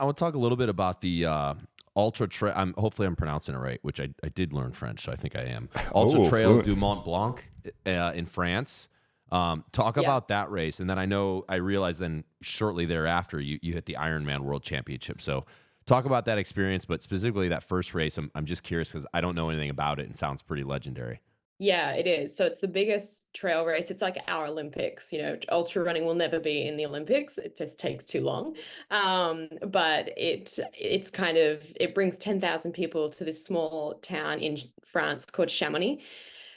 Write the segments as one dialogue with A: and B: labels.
A: to talk a little bit about the Ultra-Trail. Hopefully I'm pronouncing it right, which I did learn French, so I think I am. Ultra-Trail du Mont-Blanc in France. Talk about that race. And then I realized then shortly thereafter, you hit the Ironman World Championship. So talk about that experience, but specifically that first race. I'm just curious because I don't know anything about it and sounds pretty legendary.
B: Yeah, it is. So it's the biggest trail race. It's like our Olympics. Ultra running will never be in the Olympics. It just takes too long. But it brings 10,000 people to this small town in France called Chamonix.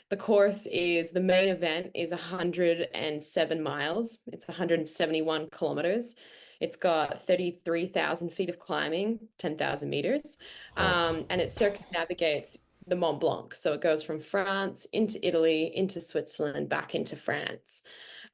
B: The main event is 107 miles. It's 171 kilometers. It's got 33,000 feet of climbing, 10,000 meters. And it circumnavigates the Mont Blanc. So it goes from France into Italy, into Switzerland, back into France.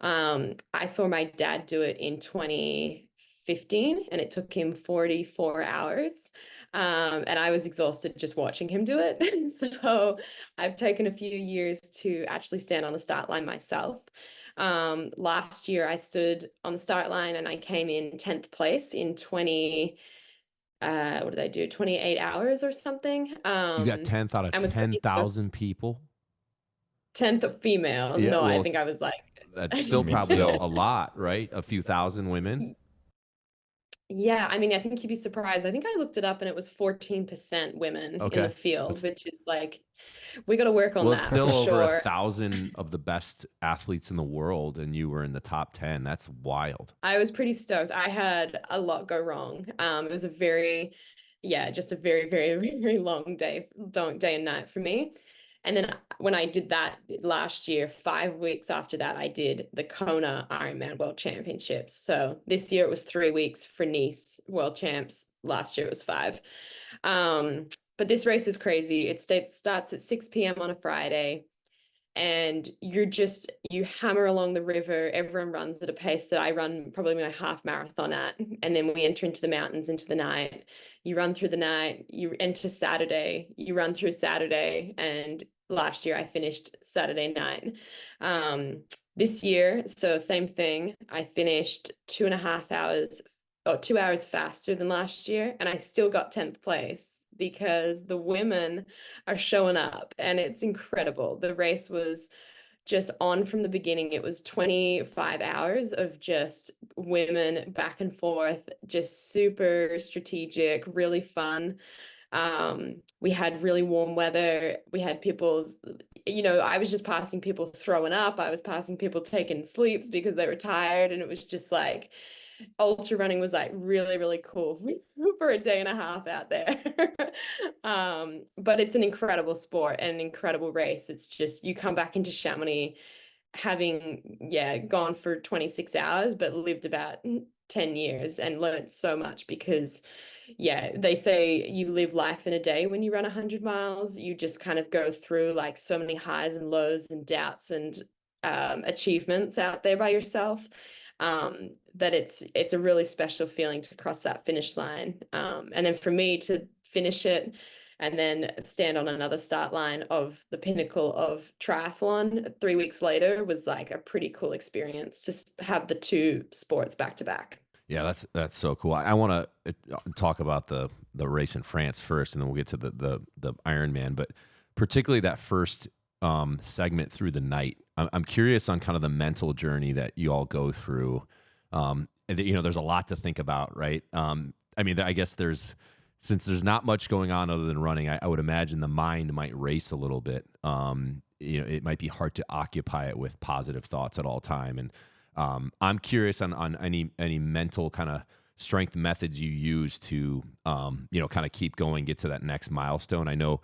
B: I saw my dad do it in 2015 and it took him 44 hours. And I was exhausted just watching him do it. So I've taken a few years to actually stand on the start line myself. Last year I stood on the start line and I came in 10th place in 28 hours or something.
A: You got 10th out of 10,000 people?
B: 10th female.
A: Yeah,
B: no,
A: well,
B: I think I was like...
A: That's still probably a lot, right? A few thousand women?
B: Yeah, I mean, I think you'd be surprised. I think I looked it up and it was 14% women in the field, which is like, we got to work on that.
A: Well, it's still
B: for
A: over
B: sure.
A: 1,000 of the best athletes in the world, and you were in the top 10. That's wild.
B: I was pretty stoked. I had a lot go wrong. It was just a very, very, very long day and night for me. And then when I did that last year, 5 weeks after that, I did the Kona Ironman World Championships. So this year it was 3 weeks for Nice World Champs. Last year it was 5. But this race is crazy. It starts at 6 p.m. on a Friday. And you hammer along the river. Everyone runs at a pace that I run probably my half marathon at. And then we enter into the mountains into the night. You run through the night, you enter Saturday, you run through Saturday. And last year I finished Saturday night. This year, so same thing. I finished 2.5 hours, 2 hours faster than last year. And I still got 10th place because the women are showing up and it's incredible. The race was just on from the beginning. It was 25 hours of just women back and forth, just super strategic, really fun. We had really warm weather. We had people, I was just passing people throwing up. I was passing people taking sleeps because they were tired. And it was just like, ultra running was like really, really cool for a day and a half out there. But it's an incredible sport and an incredible race. It's just, you come back into Chamonix having, gone for 26 hours, but lived about 10 years and learned so much because, they say you live life in a day when you run 100 miles. You just kind of go through like so many highs and lows and doubts and achievements out there by yourself. That it's a really special feeling to cross that finish line. And then for me to finish it and then stand on another start line of the pinnacle of triathlon 3 weeks later was like a pretty cool experience to have the two sports back to back.
A: Yeah, that's so cool. I want to talk about the race in France first, and then we'll get to the Ironman. But particularly that first segment through the night, I'm curious on kind of the mental journey that you all go through. There's a lot to think about, right? I guess since there's not much going on other than running, I would imagine the mind might race a little bit. It might be hard to occupy it with positive thoughts at all time. And I'm curious on any mental kind of strength methods you use to, kind of keep going, get to that next milestone. I know,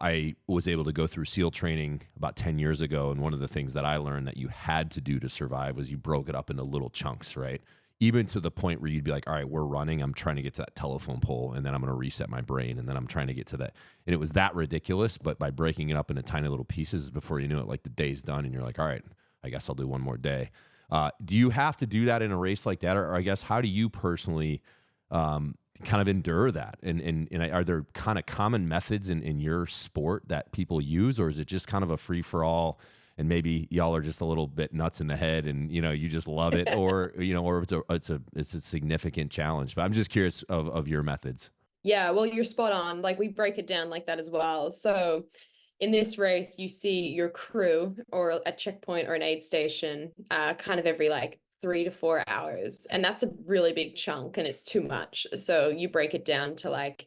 A: I was able to go through SEAL training about 10 years ago. And one of the things that I learned that you had to do to survive was you broke it up into little chunks, right? Even to the point where you'd be like, all right, we're running. I'm trying to get to that telephone pole and then I'm going to reset my brain. And then I'm trying to get to that. And it was that ridiculous. But by breaking it up into tiny little pieces before you knew it, like the day's done and you're like, all right, I guess I'll do one more day. Do you have to do that in a race like that? Or I guess, how do you personally kind of endure that? And are there kind of common methods in your sport that people use, or is it just kind of a free for all? and maybe y'all are just a little bit nuts in the head, and you just love it, or or it's a significant challenge. But I'm just curious of your methods.
B: Yeah, well, you're spot on. Like we break it down like that as well. So in this race, you see your crew or a checkpoint or an aid station kind of every like 3 to 4 hours. And that's a really big chunk and it's too much. So you break it down to like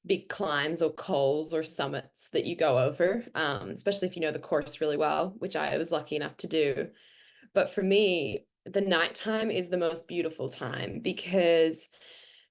B: big climbs or cols or summits that you go over, especially if you know the course really well, which I was lucky enough to do. But for me, the nighttime is the most beautiful time because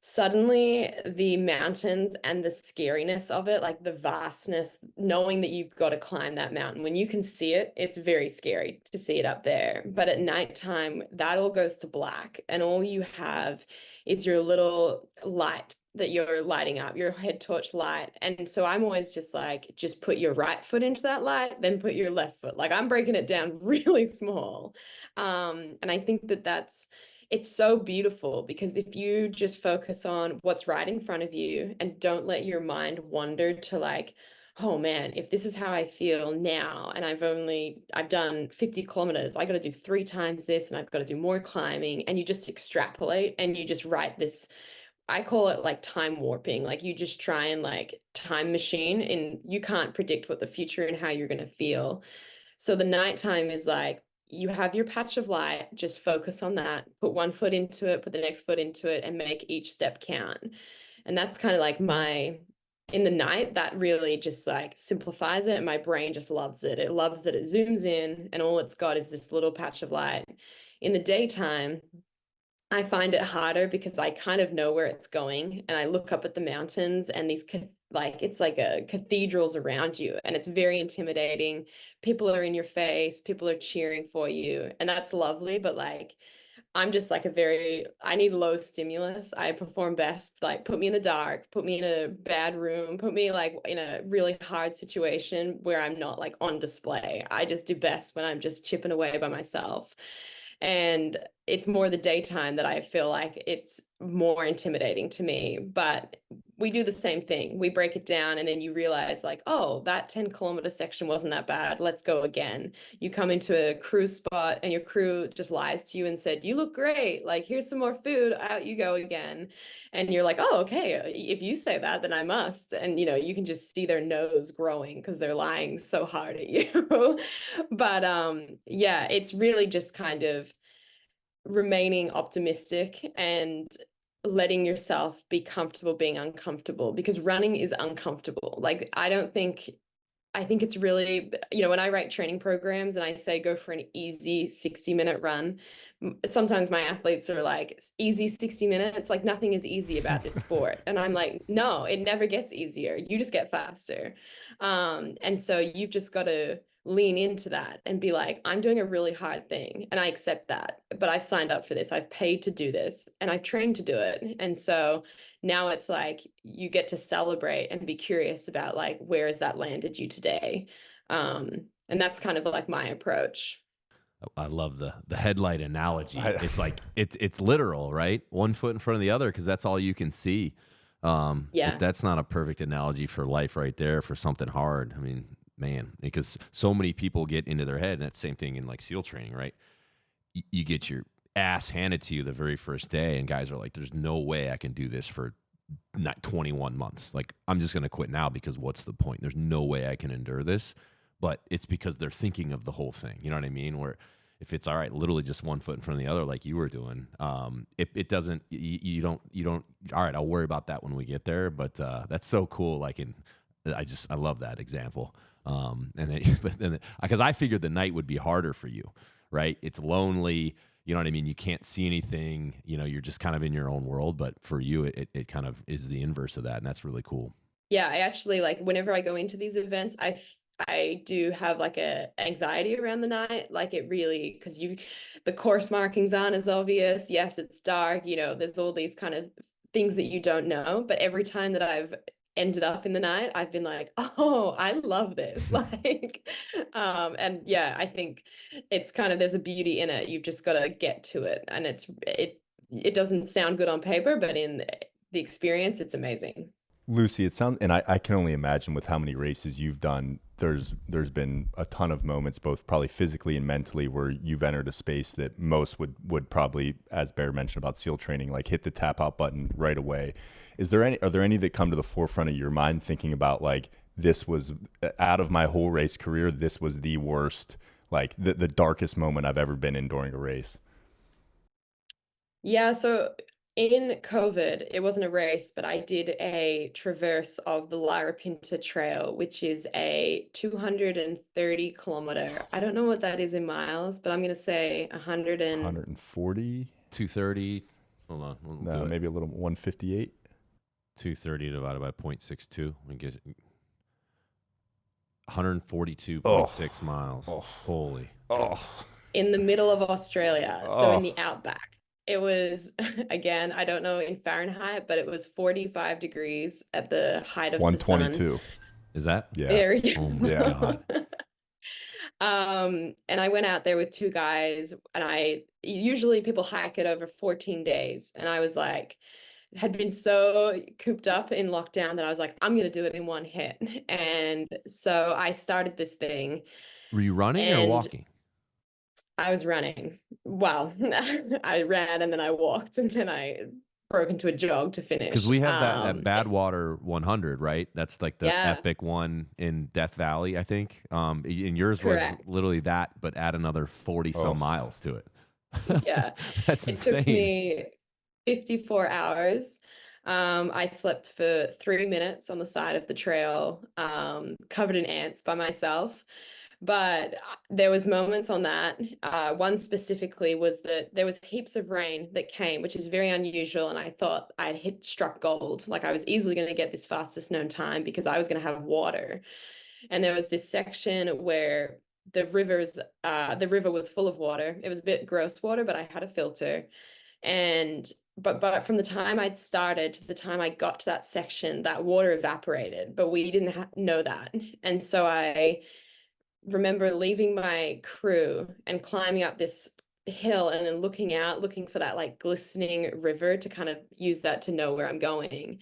B: suddenly the mountains and the scariness of it, like the vastness, knowing that you've got to climb that mountain, when you can see it, it's very scary to see it up there. But at nighttime, that all goes to black, and all you have is your little light that you're lighting up, your head torch light. And so I'm always just like, just put your right foot into that light, then put your left foot. Like I'm breaking it down really small. And I think that it's so beautiful because if you just focus on what's right in front of you and don't let your mind wander to like, oh man, if this is how I feel now and I've done 50 kilometers, I got to do 3 times this and I've got to do more climbing, and you just extrapolate and you just write this. I call it like time warping. Like you just try and like time machine, and you can't predict what the future and how you're going to feel. So the nighttime is like you have your patch of light, just focus on that, put one foot into it, put the next foot into it, and make each step count. And that's kind of like in the night, that really just like simplifies it. And my brain just loves it. It loves that it zooms in and all it's got is this little patch of light. In the daytime, I find it harder because I kind of know where it's going, and I look up at the mountains and these like it's like a cathedrals around you, and it's very intimidating. People are in your face, people are cheering for you, and that's lovely, but like I'm just like I need low stimulus. I perform best, like put me in the dark, put me in a bad room, put me like in a really hard situation where I'm not like on display. I just do best when I'm just chipping away by myself. And it's more the daytime that I feel like it's more intimidating to me. But we do the same thing. We break it down and then you realize like, oh, that 10-kilometer section wasn't that bad. Let's go again. You come into a crew spot and your crew just lies to you and said, you look great. Like, here's some more food. Out you go again. And you're like, oh, okay. If you say that, then I must. And, you can just see their nose growing because they're lying so hard at you. But yeah, it's really just kind of remaining optimistic and letting yourself be comfortable being uncomfortable, because running is uncomfortable. Like I think it's really, when I write training programs and I say go for an easy 60-minute run, sometimes my athletes are like, easy 60 minutes, like nothing is easy about this sport. And I'm like, no, it never gets easier. You just get faster. And so you've just got to lean into that and be like, I'm doing a really hard thing and I accept that, but I've signed up for this. I've paid to do this and I've trained to do it. And so now it's like you get to celebrate and be curious about like, where has that landed you today? And that's kind of like my approach.
A: I love the headlight analogy. It's like it's literal, right? One foot in front of the other, because that's all you can see.
B: Yeah.
A: If that's not a perfect analogy for life right there, for something hard, I mean, man, because so many people get into their head, and that's the same thing in like SEAL training, right? You get your ass handed to you the very first day, and guys are like, there's no way I can do this for not 21 months. Like, I'm just going to quit now because what's the point? There's no way I can endure this. But it's because they're thinking of the whole thing. You know what I mean? Where if it's all right, literally just one foot in front of the other, like you were doing, it doesn't, you don't, all right, I'll worry about that when we get there. But that's so cool. Like, I love that example. Because I figured the night would be harder for you, right? It's lonely. You know what I mean? You can't see anything. You're just kind of in your own world. But for you, it kind of is the inverse of that, and that's really cool.
B: Yeah, I actually like whenever I go into these events, I do have like a anxiety around the night. Like it really, because the course markings aren't as obvious. Yes, it's dark. There's all these kind of things that you don't know. But every time that I've ended up in the night, I've been like, oh, I love this. Like, and yeah, I think it's kind of, there's a beauty in it. You've just got to get to it, and it doesn't sound good on paper, but in the experience, it's amazing.
C: Lucy, it sounds, and I can only imagine with how many races you've done, there's been a ton of moments, both probably physically and mentally, where you've entered a space that most would probably, as Bear mentioned about SEAL training, like hit the tap out button right away. Are there any that come to the forefront of your mind thinking about like, this was out of my whole race career, this was the worst, like the darkest moment I've ever been in during a race?
B: Yeah, so in COVID, it wasn't a race, but I did a traverse of the Lyra Pinta Trail, which is a 230 kilometer. I don't know what that is in miles, but I'm going to say 100 and
C: 140,
A: 230. Hold on. We'll do it.
C: maybe a little 158.
A: 230 divided by 0.62. We get 142.6 miles.
C: Oh.
A: Holy.
C: Oh,
B: in the middle of Australia, so in the outback. It was, again, I don't know in Fahrenheit, but it was 45 degrees at the height of the sun.
C: 122.
A: Is that?
C: Yeah.
B: There you
A: Oh my
C: Yeah.
A: God.
B: And I went out there with two guys, and usually people hike it over 14 days. And I was like, had been so cooped up in lockdown that I was like, I'm going to do it in one hit. And so I started this thing.
A: Were you running or
B: And
A: walking?
B: I was running. Well, I ran and then I walked and then I broke into a jog to finish.
A: Because we have that Badwater 100, right? That's like the
B: Yeah.
A: epic one in Death Valley, I think. And yours
B: Correct.
A: was literally that, but add another 40 some miles to it.
B: Yeah.
A: That's
B: It
A: insane.
B: took me 54 hours. I slept for 3 minutes on the side of the trail, covered in ants by myself. But there was moments on that. One specifically was that there was heaps of rain that came, which is very unusual. And I thought I'd struck gold. Like I was easily going to get this fastest known time because I was going to have water. And there was this section where the river was full of water. It was a bit gross water, but I had a filter. And but from the time I'd started to the time I got to that section, that water evaporated, but we didn't know that. And so I remember leaving my crew and climbing up this hill and then looking out, looking for that like glistening river to kind of use that to know where I'm going.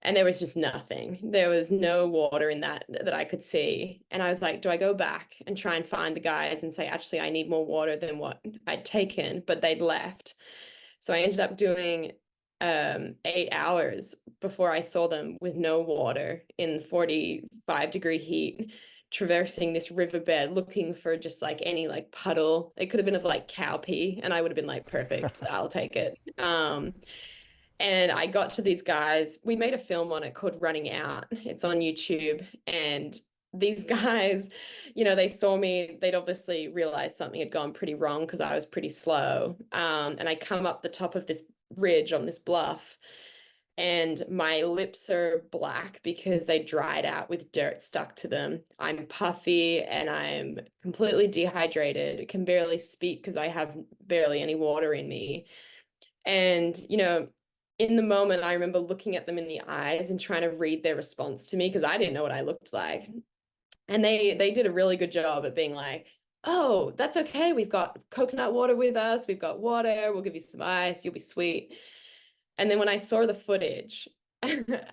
B: And there was just nothing. There was no water in that I could see. And I was like, do I go back and try and find the guys and say, actually, I need more water than what I'd taken, but they'd left. So I ended up doing 8 hours before I saw them with no water in 45-degree heat, traversing this riverbed looking for just like any like puddle. It could have been of like cow pee, and I would have been like, perfect, I'll take it. And I got to these guys. We made a film on it called Running Out. It's on YouTube. And these guys, they saw me. They'd obviously realized something had gone pretty wrong because I was pretty slow. And I come up the top of this ridge on this bluff, and my lips are black because they dried out with dirt stuck to them. I'm puffy and I'm completely dehydrated. Can barely speak because I have barely any water in me. And, in the moment, I remember looking at them in the eyes and trying to read their response to me because I didn't know what I looked like. And they did a really good job at being like, oh, that's okay. We've got coconut water with us. We've got water. We'll give you some ice. You'll be sweet. And then when I saw the footage,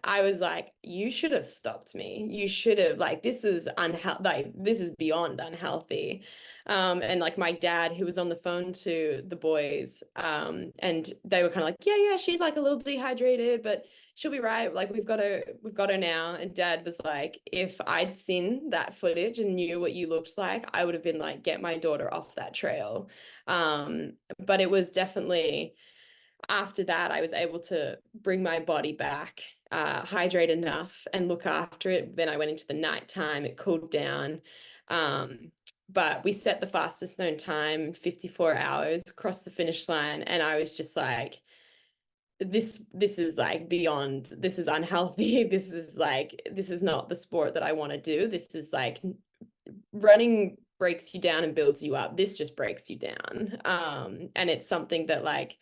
B: I was like, you should have stopped me. You should have, like, this is unhealthy. Like, this is beyond unhealthy. And like my dad, who was on the phone to the boys, and they were kind of like, yeah, she's like a little dehydrated, but she'll be right. Like, we've got her now. And dad was like, if I'd seen that footage and knew what you looked like, I would have been like, get my daughter off that trail. But it was definitely, after that, I was able to bring my body back, hydrate enough and look after it. Then I went into the nighttime, it cooled down. But we set the fastest known time, 54 hours, across the finish line. And I was just like, this is like beyond, this is unhealthy. This is not the sport that I want to do. This is like, running breaks you down and builds you up. This just breaks you down. And it's something that like,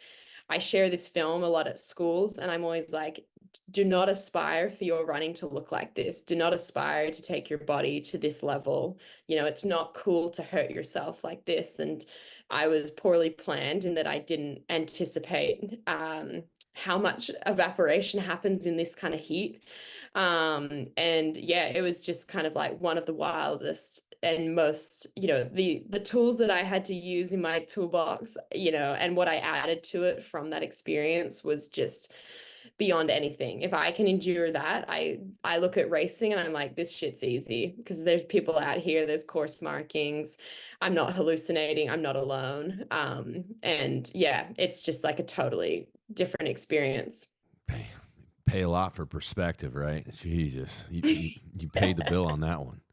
B: I share this film a lot at schools, and I'm always like, do not aspire for your running to look like this. Do not aspire to take your body to this level. It's not cool to hurt yourself like this. And I was poorly planned in that I didn't anticipate how much evaporation happens in this kind of heat. And yeah, it was just kind of like one of the wildest and most, the tools that I had to use in my toolbox, and what I added to it from that experience was just beyond anything. If I can endure that, I look at racing and I'm like, this shit's easy, because there's people out here, there's course markings, I'm not hallucinating, I'm not alone. And yeah, it's just like a totally different experience.
A: Pay a lot for perspective, right? Jesus, you paid the bill on that one.